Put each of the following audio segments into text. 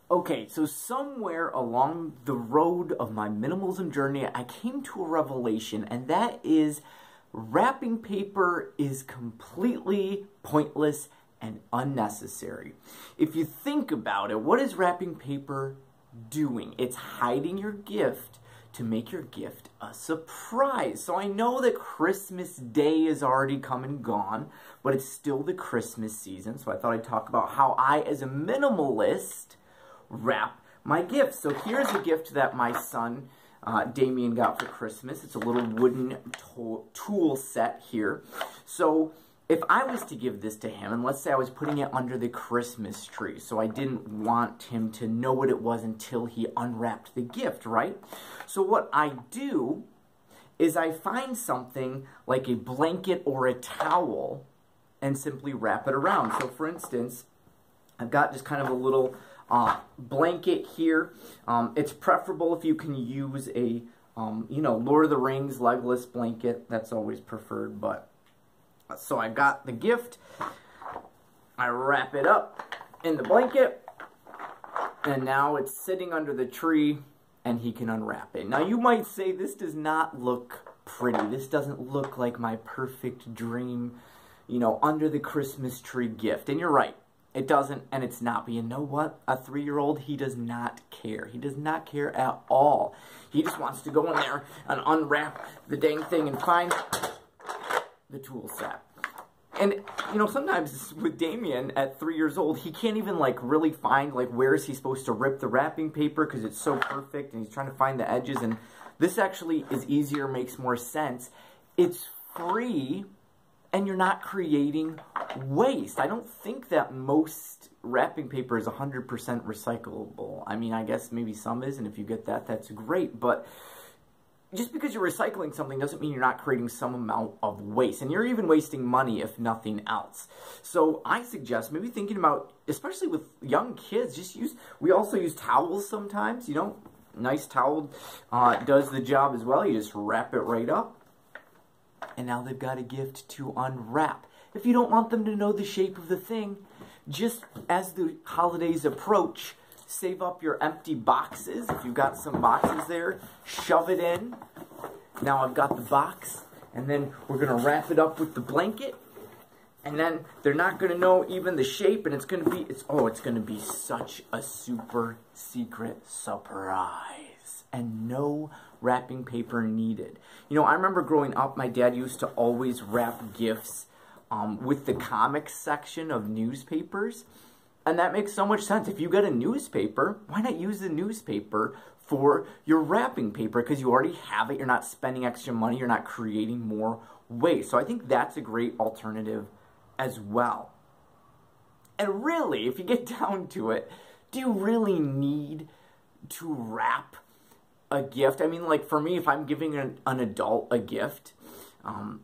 Okay, so somewhere along the road of my minimalism journey, I came to a revelation, and that is wrapping paper is completely pointless and unnecessary. If you think about it, what is wrapping paper doing? It's hiding your gift to make your gift a surprise. So I know that Christmas Day is already come and gone, but it's still the Christmas season, so I thought I'd talk about how I, as a minimalist, wrap my gifts. So here's a gift that my son Damien got for Christmas. It's a little wooden tool set here. So if I was to give this to him, and let's say I was putting it under the Christmas tree, so I didn't want him to know what it was until he unwrapped the gift, right? So what I do is I find something like a blanket or a towel and simply wrap it around. So for instance, I've got just kind of a little blanket here. It's preferable if you can use a, Lord of the Rings legless blanket. That's always preferred, but... So I got the gift, I wrap it up in the blanket, and now it's sitting under the tree, and he can unwrap it. Now you might say, this does not look pretty. This doesn't look like my perfect dream, under the Christmas tree gift. And you're right. It doesn't, and it's not. But you know what? A 3-year-old, he does not care. He does not care at all. He just wants to go in there and unwrap the dang thing and find the tool set. And, sometimes with Damien at 3 years old, he can't even, really find, where is he supposed to rip the wrapping paper because it's so perfect, and he's trying to find the edges, and this actually is easier, makes more sense. It's free, and you're not creating waste. I don't think that most wrapping paper is 100% recyclable. I mean, I guess maybe some is, and if you get that, that's great, but just because you're recycling something doesn't mean you're not creating some amount of waste. And you're even wasting money, if nothing else. So I suggest maybe thinking about, especially with young kids, we also use towels sometimes, Nice towel does the job as well. You just wrap it right up. And now they've got a gift to unwrap. If you don't want them to know the shape of the thing, just as the holidays approach, save up your empty boxes. If you've got some boxes there, shove it in. Now I've got the box, and then we're going to wrap it up with the blanket. And then they're not going to know even the shape, and it's going to be such a super secret surprise. And no wrapping paper needed. I remember growing up, my dad used to always wrap gifts with the comics section of newspapers. And that makes so much sense. If you get a newspaper, why not use the newspaper for your wrapping paper? Because you already have it. You're not spending extra money. You're not creating more waste. So I think that's a great alternative as well. And really, if you get down to it, do you really need to wrap a gift? I mean, for me, if I'm giving an adult a gift,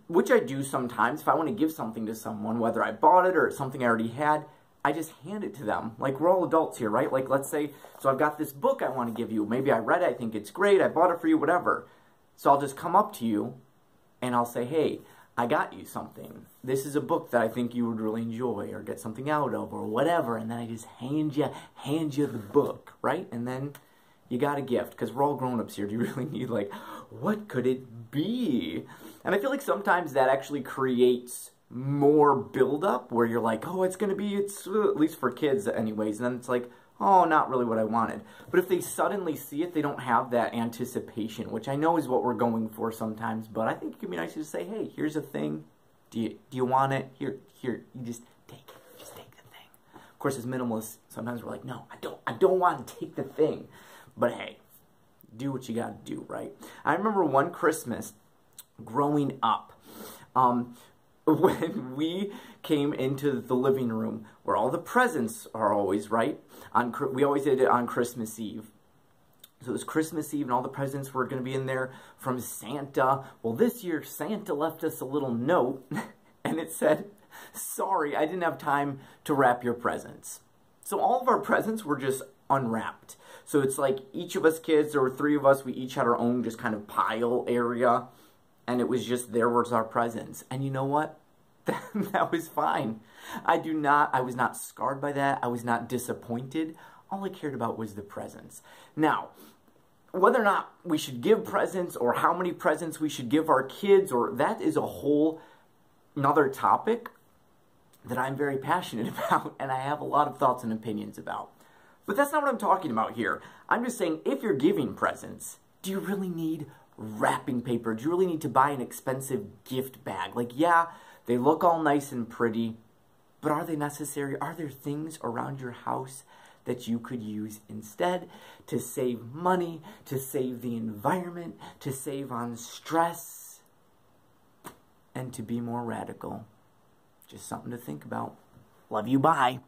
which I do sometimes, if I want to give something to someone, whether I bought it or it's something I already had, I just hand it to them. We're all adults here, right? Let's say, so I've got this book I want to give you. Maybe I read it, I think it's great, I bought it for you, whatever. So I'll just come up to you, and I'll say, hey, I got you something. This is a book that I think you would really enjoy, or get something out of, or whatever. And then I just hand you the book, right? And then you got a gift, because we're all grown-ups here. Do you really need, what could it be? And I feel like sometimes that actually creates more build-up, where you're like, oh, it's at least for kids anyways, and then it's like, oh, not really what I wanted. But if they suddenly see it, they don't have that anticipation, which I know is what we're going for sometimes, but I think it could be nice to say, hey, here's a thing, do you want it? Here, you just take it, just take the thing. Of course, as minimalists, sometimes we're like, no, I don't want to take the thing. But hey, do what you gotta do, right? I remember one Christmas growing up, when we came into the living room, where all the presents are always, right? We always did it on Christmas Eve. So it was Christmas Eve, and all the presents were going to be in there from Santa. Well, this year, Santa left us a little note, and it said, sorry, I didn't have time to wrap your presents. So all of our presents were just unwrapped. So it's like each of us kids, there were 3 of us, we each had our own just kind of pile area. And it was just, there was our presents. And you know what? That was fine. I was not scarred by that. I was not disappointed. All I cared about was the presents. Now, whether or not we should give presents or how many presents we should give our kids, or that is a whole another topic that I'm very passionate about and I have a lot of thoughts and opinions about. But that's not what I'm talking about here. I'm just saying, if you're giving presents, do you really need wrapping paper? Do you really need to buy an expensive gift bag? Like, yeah, they look all nice and pretty, but are they necessary? Are there things around your house that you could use instead to save money, to save the environment, to save on stress, and to be more radical? Just something to think about. Love you, bye.